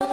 Hi,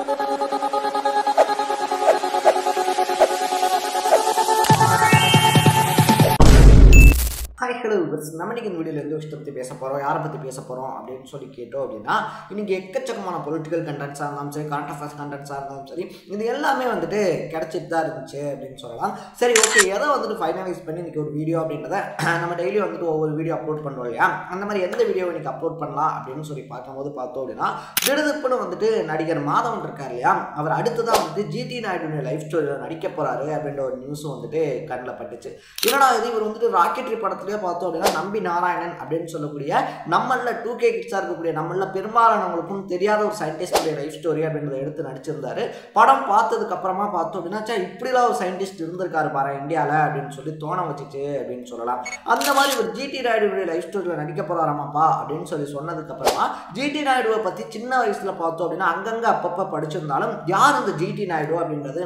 hello. நம்ம இன்னைக்கு இந்த வீடியோல எந்த விஷயத்தை பத்தி பேச போறோம், யாரை பத்தி பேச போறோம் அப்படின்னு சொல்லி கேட்டோம் அப்படின்னா, இன்னைக்கு எக்கச்சக்கமான பொலிட்டிக்கல் கண்டென்ட்ஸா இருந்தாலும் சரி, கரண்ட் அஃபேர்ஸ் கண்டென்ட்ஸா இருந்தாலும் சரி, இது எல்லாமே வந்துட்டு கிடைச்சிட்டு தான் இருந்துச்சு அப்படின்னு சொல்லலாம். சரி, ஓகே, எதை வந்துட்டு ஃபைனலைஸ் பண்ணி இன்னைக்கு ஒரு வீடியோ அப்படின்றத நம்ம டெய்லி வந்துட்டு ஒவ்வொரு வீடியோ அப்லோட் பண்ணுவோம் இல்லையா, அந்த மாதிரி எந்த வீடியோ இன்னைக்கு அப்லோட் பண்ணலாம் அப்படின்னு சொல்லி பார்க்கும்போது பார்த்தோம் அப்படின்னா, திடுதிப்புன்னு வந்துட்டு நடிகர் மாதவன் இருக்கார் இல்லையா, அவர் அடுத்ததான் வந்துட்டு ஜிடி நாயுடுடைய லைஃப் ஸ்டோரியில் நடிக்க போறாரு அப்படின்ற ஒரு நியூஸும் வந்துட்டு கண்ணில் பட்டுச்சு. என்னடா இது, இவர் வந்துட்டு ராக்கெட்ரி படத்துலேயே பார்த்தோம் அப்படின்னா நம்பி நாராயணன் அப்படின்னு சொல்லக்கூடிய நம்மள 2K கிட்ஸா இருக்கக்கூடிய நம்மள பெரும்பாலானவங்களுக்கும் தெரியாத ஒரு சயின்டிஸ்டுடைய லைஃப் ஸ்டோரி அப்படின்றத எடுத்து நடிச்சிருந்தாரு. படம் பார்த்ததுக்கு அப்புறமா பார்த்தோம் அப்படின்னா இப்படிலாம் ஒரு சயின்டிஸ்ட் இருந்திருக்காரு பாரு இந்தியாவில் அப்படின்னு சொல்லி தோண வச்சுச்சு அப்படின்னு சொல்லலாம். அந்த மாதிரி ஒரு ஜிடி நாயுடுடைய லைஃப் ஸ்டோரியில் நடிக்க போறாராமாப்பா அப்படின்னு சொல்லி சொன்னதுக்கு அப்புறமா ஜிடி நாயுடுவை பற்றி சின்ன வயசுல பார்த்தோம் அப்படின்னா அங்கங்கே அப்பப்போ படிச்சிருந்தாலும் யார் இந்த ஜிடி நாயுடு அப்படின்றது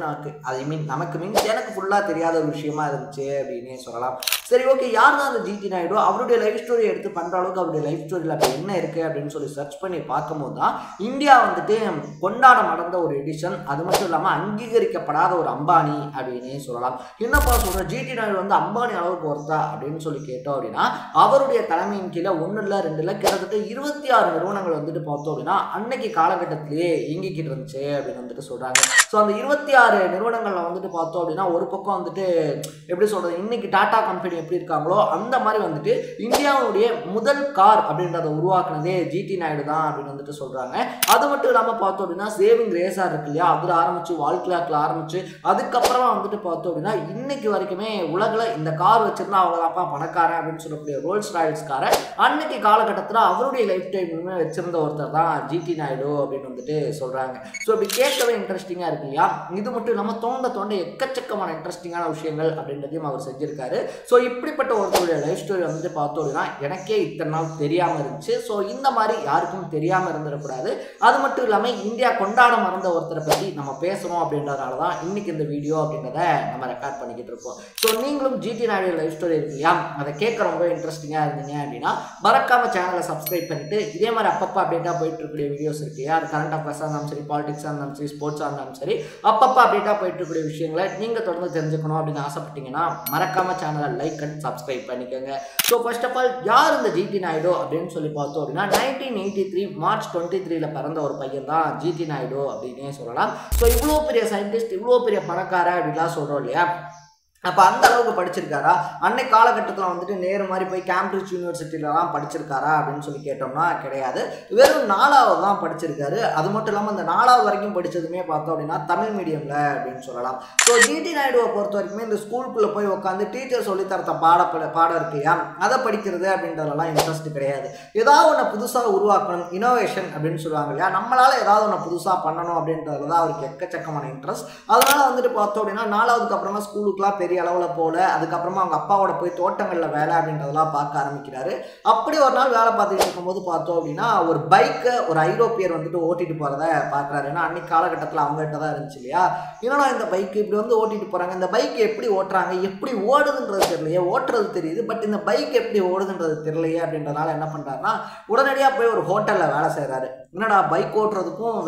நமக்கு எனக்கு ஃபுல்லாக தெரியாத ஒரு விஷயமா இருந்துச்சு அப்படின்னே சொல்லலாம். சரி, ஓகே, யார் தான் அந்த ஜிடி நாயுடு, அவருடைய லைஃப் ஸ்டோரி எடுத்து பண்ணுற அளவுக்கு அவருடைய லைஃப் ஸ்டோரியில் அப்போ என்ன இருக்குது அப்படின்னு சொல்லி சர்ச் பண்ணி பார்க்கும்போது தான் இந்தியா வந்துட்டு கொண்டாட நடந்த ஒரு எடிஷன், அது மட்டும் இல்லாமல் அங்கீகரிக்கப்படாத ஒரு அம்பானி அப்படின்னே சொல்லலாம். என்னப்பா சொல்கிற, ஜிடி நாயுடு வந்து அம்பானி அளவுக்கு ஒருத்தா அப்படின்னு சொல்லி கேட்டோம் அப்படின்னா, அவருடைய தலைமையின் கீழே 1 இல்லை 2 இல்லை கிட்டத்தட்ட 26 நிறுவனங்கள் வந்துட்டு பார்த்தோம் அப்படின்னா அன்னைக்கு காலகட்டத்திலேயே இயங்கிக்கிட்டு இருந்துச்சு அப்படின்னு வந்துட்டு சொல்கிறாங்க. ஸோ அந்த 26 நிறுவனங்களில் வந்துட்டு பார்த்தோம் அப்படின்னா ஒரு பக்கம் வந்துட்டு எப்படி சொல்கிறது, இன்னைக்கு டாடா கம்பெனி எப்படி இருக்காங்களோ அந்த மாதிரி வந்துட்டு இந்தியாவுடைய முதல் கார் அப்படின்றத உருவாக்குனதே ஜிடி நாயுடு தான் அப்படின்னு வந்துட்டு சொல்றாங்க. அது மட்டும் இல்லாமல் பார்த்தோம் அப்படின்னா சேவிங் ரேசர் இருக்கு இல்லையா, அதில் ஆரம்பிச்சு வால்கிளாக்ல ஆரம்பிச்சு அதுக்கப்புறமா வந்துட்டு பார்த்தோம் அப்படின்னா இன்னைக்கு வரைக்குமே உலகில் இந்த கார் வச்சிருந்தா அவ்வளோதாப்பா பணக்காரன் அப்படின்னு சொல்லக்கூடிய ரோல்ஸ் ராயல்ஸ் காரை அன்னைக்கு காலகட்டத்தில் அவருடைய லைஃப் டைமுமே வச்சிருந்த ஒருத்தர் தான் ஜிடி நாயுடு அப்படின்னு வந்துட்டு சொல்றாங்க. ஸோ இப்படி கேட்கவே இன்ட்ரெஸ்டிங்காக இருக்கு இல்லையா. இது மட்டும் இல்லாமல் தோண்ட எக்கச்சக்கமான இன்ட்ரெஸ்டிங்கான விஷயங்கள் அப்படின்றதையும் அவர் செஞ்சிருக்காரு. ஸோ இப்படிப்பட்ட ஒருத்தருடைய லைஃப் ஸ்டோரி வந்துட்டு பார்த்தோம் அப்படின்னா எனக்கே இத்தனை நாள் தெரியாமல் இருந்துச்சு. ஸோ இந்த மாதிரி யாருக்கும் தெரியாமல் இருந்துடக்கூடாது. அது மட்டும் இல்லாமல் இந்தியா கொண்டாட மறந்த ஒருத்தரை பற்றி நம்ம பேசணும் அப்படின்றதுனால தான் இன்னைக்கு இந்த வீடியோ அப்படின்றத நம்ம ரெக்கார்ட் பண்ணிக்கிட்டு இருக்கோம். ஸோ நீங்களும் ஜிடி நாயுடு லைஃப் ஸ்டோரி இருக்கு இல்லையா, அதை கேட்க ரொம்ப இன்ட்ரெஸ்டிங்காக இருந்தீங்க அப்படின்னா மறக்காம சேனலை சப்ஸ்கிரைப் பண்ணிட்டு இதே மாதிரி அப்பப்போ அப்டேட்டாக போயிட்டு இருக்கக்கூடிய வீடியோஸ் இருக்கு இல்லையா, அது கரண்ட் அஃபேர்ஸாக இருந்தாலும் சரி, பாலிடிக்ஸாக இருந்தாலும் சரி, ஸ்போர்ட்ஸாக இருந்தாலும் சரி, அப்பப்போ அப்டேட்டாக போயிட்டு இருக்கக்கூடிய விஷயங்களை நீங்கள் தொடர்ந்து தெரிஞ்சுக்கணும் அப்படின்னு ஆசைப்பட்டீங்கன்னா மறக்காம சேனலை லைக் அண்ட் சப்ஸ்கிரைப் பண்ணிக்கோங்க. ஸோ ஃபர்ஸ்ட் ஆஃப் ஆல் யார் இந்த ஜிடி நாயுடு அப்படின்னு சொல்லி பார்த்தோம் அப்படின்னா 1983 மார்ச் 23 பிறந்த ஒரு பையன் தான் ஜிடி நாயுடு அப்படின்னே சொல்லலாம். ஸோ இவ்வளோ பெரிய சயின்டிஸ்ட், இவ்வளோ பெரிய பணக்கார அப்படின்லாம் சொல்கிறோம் இல்லையா, அப்போ அந்த அளவுக்கு படிச்சிருக்காரா, அன்னைக்கு காலகட்டத்தில் வந்துட்டு நேரு மாதிரி போய் கேம்பிரிட்ஜ் யூனிவர்சிட்டியிலலாம் படிச்சிருக்காரா அப்படின்னு சொல்லி கேட்டோம்னா கிடையாது. வெறும் 4வது தான் படிச்சிருக்காரு. அது மட்டும் இல்லாமல் அந்த 4வது வரைக்கும் படித்ததுமே பார்த்தோம் அப்படின்னா தமிழ் மீடியமில் அப்படின்னு சொல்லலாம். ஸோ ஜிடி நாயுடுவை பொறுத்த வரைக்குமே இந்த ஸ்கூலுக்குள்ளே போய் உட்காந்து டீச்சர் சொல்லித்தரத்த பாடம் இருக்கு இல்லையா, அதை படிக்கிறது அப்படின்றதெல்லாம் இன்ட்ரெஸ்ட் கிடையாது. ஏதாவது ஒன்று புதுசாக உருவாக்கணும், இனோவேஷன் அப்படின்னு சொல்லுவாங்க இல்லையா, நம்மளால் ஏதாவது ஒன்று புதுசாக பண்ணணும் அப்படின்றதுல தான் அவருக்கு எக்கச்சக்கமான இன்ட்ரெஸ்ட். அதனால வந்துட்டு பார்த்தோம் அப்படின்னா 4வதுக்கு அப்புறமா ஸ்கூலுக்குலாம் பெரிய அளவில் போல, அதுக்கப்புறமா அவங்க அப்பாவோட போய் தோட்டங்களில் வேலை அப்படின்றதெல்லாம் பார்க்க ஆரம்பிக்கிறாரு. அப்படி ஒரு நாள் வேலை பார்த்துட்டு இருக்கும்போது பார்த்தோம் அப்படின்னா ஒரு பைக்கை ஒரு ஐரோப்பியர் வந்துட்டு ஓட்டிட்டு போகிறத பார்க்குறாரு. ஏன்னா அன்னைக்கு காலகட்டத்தில் அவங்ககிட்ட தான் இருந்துச்சு இல்லையா, என்னன்னா இந்த பைக்கு இப்படி வந்து ஓட்டிட்டு போகிறாங்க, இந்த பைக் எப்படி ஓட்டுறாங்க, எப்படி ஓடுதுன்றது தெரியலையே, ஓட்டுறது தெரியுது பட் இந்த பைக் எப்படி ஓடுதுன்றது தெரியலையே அப்படின்றதுனால என்ன பண்ணுறாருன்னா உடனடியாக போய் ஒரு ஹோட்டலில் வேலை செய்கிறாரு. என்னடா பைக் ஓட்டுறதுக்கும்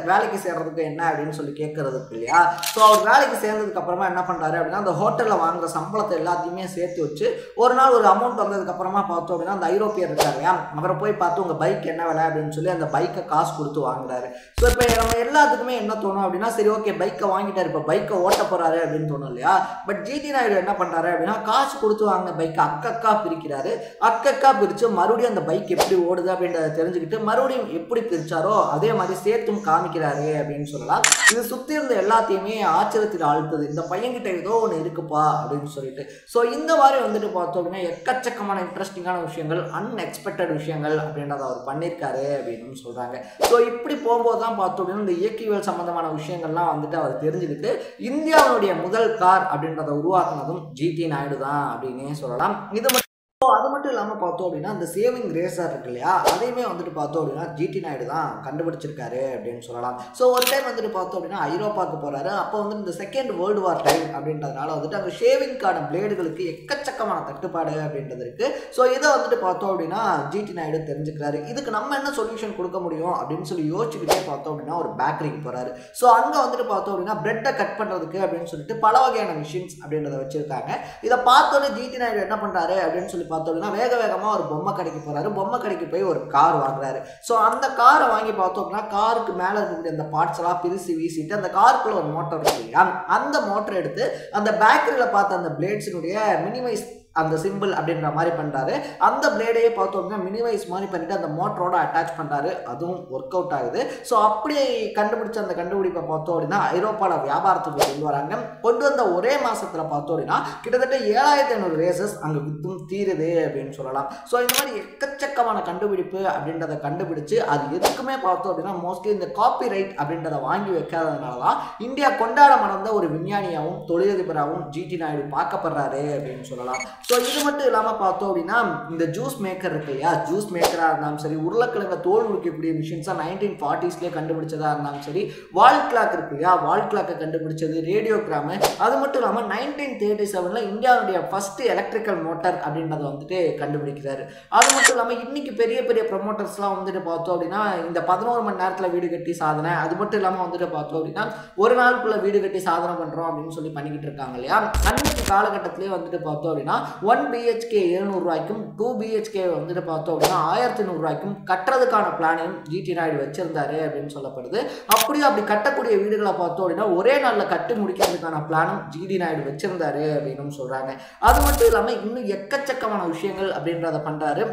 வேலைக்கு சேர்றதுக்கும் என்ன அப்படின்னு சொல்லி கேட்கறதுக்கு இல்லையா. ஸோ அவர் வேலைக்கு சேர்ந்ததுக்கு அப்புறமா என்ன பண்ணுறாரு அப்படின்னா அந்த ஹோட்டலில் வாங்குற சம்பளத்தை எல்லாத்தையுமே சேர்த்து வச்சு ஒரு நாள் ஒரு அமௌண்ட் வந்ததுக்கு அப்புறமா பார்த்தோம் அப்படின்னா அந்த ஐரோப்பியர் இருக்காரு இல்லையா, அவரை போய் பார்த்து உங்கள் பைக் என்ன விலை அப்படின்னு சொல்லி அந்த பைக்கை காசு கொடுத்து வாங்குறாரு. ஸோ இப்போ நம்ம எல்லாத்துக்குமே என்ன தோணும் அப்படின்னா சரி ஓகே பைக்கை வாங்கிட்டாரு, இப்போ பைக்கை ஓட்ட போறாரு அப்படின்னு தோணும் இல்லையா. பட் ஜிடி நாயுடு என்ன பண்ணுறாரு அப்படின்னா காசு கொடுத்து வாங்கின பைக்கை அக்கக்கா பிரிக்கிறாரு. அக்கக்கா பிரித்து மறுபடியும் அந்த பைக் எப்படி ஓடுது அப்படின்றத தெரிஞ்சுக்கிட்டு மறுபடியும் எப்படி பிரிச்சாரோ அதே மாதிரி சேர்த்தும் காமிக்கிறாரு அப்படின்னு சொல்லலாம். இது சுற்றி இருந்த எல்லாத்தையுமே ஆச்சரியத்தில் ஆழ்த்துது, இந்த பையன்கிட்ட ஏதோ ஒன்று இருக்குப்பா அப்படின்னு சொல்லிட்டு. ஸோ இந்த மாதிரி வந்துட்டு பார்த்தோம் அப்படின்னா எக்கச்சக்கமான இன்ட்ரெஸ்டிங்கான விஷயங்கள், அன்எக்ஸ்பெக்டட் விஷயங்கள் அப்படின்றத அவர் பண்ணியிருக்காரு அப்படின்னு சொல்றாங்க. ஸோ இப்படி போகும்போது தான் பார்த்தோம் அப்படின்னா இந்த இயற்கையியல் சம்பந்தமான விஷயங்கள்லாம் வந்துட்டு அவர் தெரிஞ்சுக்கிட்டு இந்தியாவுடைய முதல் கார் அப்படின்றத உருவாக்குனதும் ஜிடி நாயுடு தான் அப்படின்னே சொல்லலாம். இது ஸோ அது மட்டும் இல்லாமல் பார்த்தோம் அப்படின்னா அந்த சேவிங் ரேசர் இருக்கு இல்லையா, அதையுமே வந்துட்டு பார்த்தோம் அப்படின்னா ஜிடி நாயுடு தான் கண்டுபிடிச்சிருக்காரு அப்படின்னு சொல்லலாம். ஸோ ஒரு டைம் வந்துட்டு பார்த்தோம் அப்படின்னா ஐரோப்பாவுக்கு போகிறாரு. அப்போ வந்து இந்த செகண்ட் வேர்ல்டு வார் டைம் அப்படின்றதுனால வந்துட்டு அங்கே ஷேவிங்கான பிளேடுகளுக்கு எக்கச்சக்கமான தட்டுப்பாடு அப்படின்றது இருக்குது. ஸோ இதை வந்துட்டு பார்த்தோம் அப்படின்னா ஜிடி நாயுடு தெரிஞ்சுக்கிறாரு. இதுக்கு நம்ம என்ன சொல்யூஷன் கொடுக்க முடியும் அப்படின்னு சொல்லி யோசிச்சுக்கிட்டே பார்த்தோம் அப்படின்னா ஒரு பேக்கரிக்கு போகிறாரு. ஸோ அங்கே வந்துட்டு பார்த்தோம் அப்படின்னா பிரெட்டை கட் பண்ணுறதுக்கு அப்படின்னு சொல்லிட்டு பல வகையான மிஷின்ஸ் அப்படின்றத வச்சுருக்காங்க. இதை பார்த்தோன்னே ஜிடி நாயுடு என்ன பண்ணுறாரு அப்படின்னு சொல்லி பார்த்தோம்னா வேக வேகமாக ஒரு பொம்மை கடைக்கு போகிறாரு. பொம்மை கடைக்கு போய் ஒரு கார் வாங்குறாரு. ஸோ அந்த காரை வாங்கி பார்த்தோம்னா காருக்கு மேலே இருக்கக்கூடிய அந்த பார்ட்ஸ் எல்லாம் பிரித்து வீசிட்டு அந்த காருக்குள்ள ஒரு மோட்டர் இருக்கு இல்லையா, அந்த மோட்டரை எடுத்து அந்த பேக்கரியில் பார்த்த அந்த பிளேட்ஸினுடைய மினிமைஸ் அந்த சிம்பிள் அப்படின்ற மாதிரி பண்ணுறாரு. அந்த பிளேடையே பார்த்தோம்னா மினிமைஸ் மாதிரி பண்ணிட்டு அந்த மோட்டரோட அட்டாச் பண்ணுறாரு. அதுவும் ஒர்க் அவுட் ஆகுது. ஸோ அப்படி கண்டுபிடிச்ச அந்த கண்டுபிடிப்பை பார்த்தோம் அப்படின்னா ஐரோப்பாவில் வியாபாரத்துக்கு கொண்டு வராங்க. கொண்டு வந்த ஒரே மாதத்தில் பார்த்தோம் அப்படின்னா கிட்டத்தட்ட 7500 ரேசஸ் அங்கே வித்தும் தீருது அப்படின்னு சொல்லலாம். ஸோ இந்த மாதிரி எக்கச்சக்கமான கண்டுபிடிப்பு அப்படின்றத கண்டுபிடிச்சு அது எதுக்குமே பார்த்தோம் அப்படின்னா மோஸ்ட்லி இந்த காப்பி ரைட் அப்படின்றத வாங்கி வைக்காததுனால தான் இந்தியா கொண்டாட மறந்த ஒரு விஞ்ஞானியாகவும் தொழிலதிபராகவும் ஜிடி நாயுடு பார்க்கப்படுறாரு அப்படின்னு சொல்லலாம். ஸோ இது மட்டும் இல்லாமல் பார்த்தோம் அப்படின்னா இந்த ஜூஸ் மேக்கர் இருக்கு இல்லையா, ஜூஸ் மேக்கராக இருந்தாலும் சரி, உருளைக்கிழங்க தோல் உரிக்கக்கூடிய மிஷின்ஸாக 1940ஸ்லேயே கண்டுபிடிச்சதாக இருந்தாலும் சரி, வால் கிளாக் இருக்கு இல்லையா, வால் கிளாக்கை கண்டுபிடிச்சது, ரேடியோகிராமு, அது மட்டும் இல்லாமல் 1937 இந்தியாவுடைய ஃபர்ஸ்ட் எலக்ட்ரிக்கல் மோட்டார் அப்படின்றத வந்துட்டு கண்டுபிடிக்கிறாரு. அது மட்டும் இல்லாமல் இன்னைக்கு பெரிய பெரிய ப்ரொமோட்டர்ஸ்லாம் வந்துட்டு பார்த்தோம் அப்படின்னா இந்த 11 மணி நேரத்தில் வீடு கட்டி சாதனை, அது மட்டும் இல்லாமல் வந்துட்டு பார்த்தோம் அப்படின்னா ஒரு நாளுக்குள்ள வீடு கட்டி சாதனை பண்ணுறோம் அப்படின்னு சொல்லி பண்ணிக்கிட்டு இருக்காங்க இல்லையா. அன்னைக்கு காலகட்டத்திலே வந்துட்டு பார்த்தோம் அப்படின்னா 1 BHK 700 ரூபாய்க்கும் 2 BHK வந்துட்டு பார்த்தோம் அப்படின்னா 1100 ரூபாய்க்கும் கட்டுறதுக்கான பிளானையும் ஜிடி நாயுடு வச்சிருந்தாரு அப்படின்னு சொல்லப்படுது. அப்படியே அப்படி கட்டக்கூடிய வீடுகளை பார்த்தோம் அப்படின்னா ஒரே நாளில் கட்டி முடிக்கிறதுக்கான பிளானும் ஜிடி நாயுடு வச்சிருந்தாரு அப்படின்னு சொல்றாங்க. அது மட்டும் இல்லாமல் இன்னும் எக்கச்சக்கமான விஷயங்கள் அப்படின்றத பண்றாரு.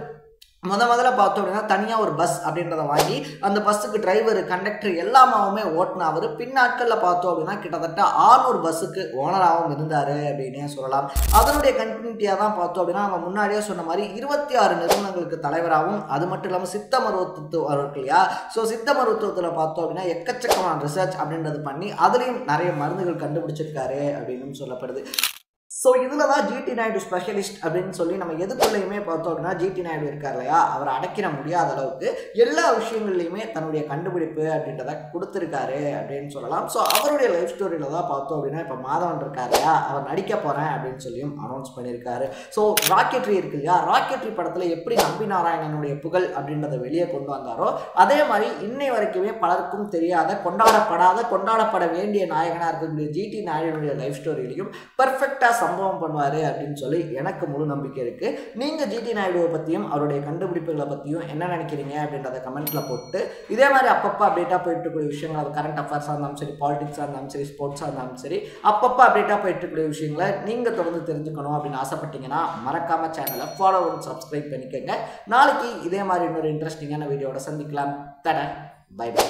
முதல்ல பார்த்தோம் அப்படின்னா தனியாக ஒரு பஸ் அப்படின்றத வாங்கி அந்த பஸ்ஸுக்கு டிரைவர் கண்டக்டர் எல்லாமே ஓட்டின அவர் பின்னாட்களில் பார்த்தோம் அப்படின்னா கிட்டத்தட்ட 600 பஸ்ஸுக்கு ஓனராகவும் இருந்தார் அப்படின்னே சொல்லலாம். அதனுடைய கண்டினியூட்டியாக தான் பார்த்தோம் அப்படின்னா நம்ம முன்னாடியே சொன்ன மாதிரி 26 நிறுவனங்களுக்கு தலைவராகவும், அது மட்டும் இல்லாமல் சித்த மருத்துவம் இருக்கு இல்லையா, ஸோ சித்த மருத்துவத்தில் பார்த்தோம் அப்படின்னா எக்கச்சக்கமான ரிசர்ச் அப்படின்றது பண்ணி அதுலேயும் நிறைய மருந்துகள் கண்டுபிடிச்சிருக்காரு அப்படின்னு சொல்லப்படுது. ஸோ இதில் தான் ஜிடி நாயுடு ஸ்பெஷலிஸ்ட் அப்படின்னு சொல்லி நம்ம எதுக்குள்ளேயுமே பார்த்தோம் அப்படின்னா ஜிடி நாயுடு இருக்கார் இல்லையா, அவரை அடக்கிட முடியாத அளவுக்கு எல்லா விஷயங்கள்லையுமே தன்னுடைய கண்டுபிடிப்பு அப்படின்றத கொடுத்துருக்காரு அப்படின்னு சொல்லலாம். ஸோ அவருடைய லைஃப் ஸ்டோரியில் தான் பார்த்தோம் அப்படின்னா இப்போ மாதவன் இருக்கார் இல்லையா, அவர் நடிக்க போகிறேன் அப்படின்னு சொல்லியும் அனௌன்ஸ் பண்ணியிருக்காரு. ஸோ ராக்கெட்ரி இருக்கு இல்லையா, ராக்கெட்ரி படத்தில் எப்படி நம்பி நாராயணனுடைய புகழ் அப்படின்றத வெளியே கொண்டு வந்தாரோ அதே மாதிரி இன்னை வரைக்குமே பலருக்கும் தெரியாத கொண்டாடப்பட வேண்டிய நாயகனாக இருக்கக்கூடிய ஜிடி நாயுடைய லைஃப் ஸ்டோரியிலையும் பர்ஃபெக்டாக சம்பவம் பண்ணுவாரு அப்படின்னு சொல்லி எனக்கு முழு நம்பிக்கை இருக்கு. நீங்க ஜிடி நாயுடுவை பத்தியும் அவருடைய கண்டுபிடிப்புகளை பத்தியும் என்ன நினைக்கிறீங்க அப்படின்றத கமெண்ட்ல போட்டு இதே மாதிரி அப்பப்போ அப்டேட்டா போயிட்டு இருக்கக்கூடிய விஷயங்கள், அது கரண்ட் அஃபேர்ஸாக இருந்தாலும் சரி, பாலிடிக்ஸாக இருந்தாலும் சரி, ஸ்போர்ட்ஸாக இருந்தாலும் சரி, அப்பப்போ அப்டேட்டா போயிட்டு இருக்கக்கூடிய விஷயங்களை நீங்க தொடர்ந்து தெரிஞ்சுக்கணும் அப்படின்னு ஆசைப்பட்டீங்கன்னா மறக்காம சேனலை ஃபாலோ அண்ட் சப்ஸ்கிரைப் பண்ணிக்கோங்க. நாளைக்கு இதே மாதிரி இன்னொரு இன்ட்ரெஸ்டிங்கான வீடியோட சந்திக்கலாம். தட பை பை.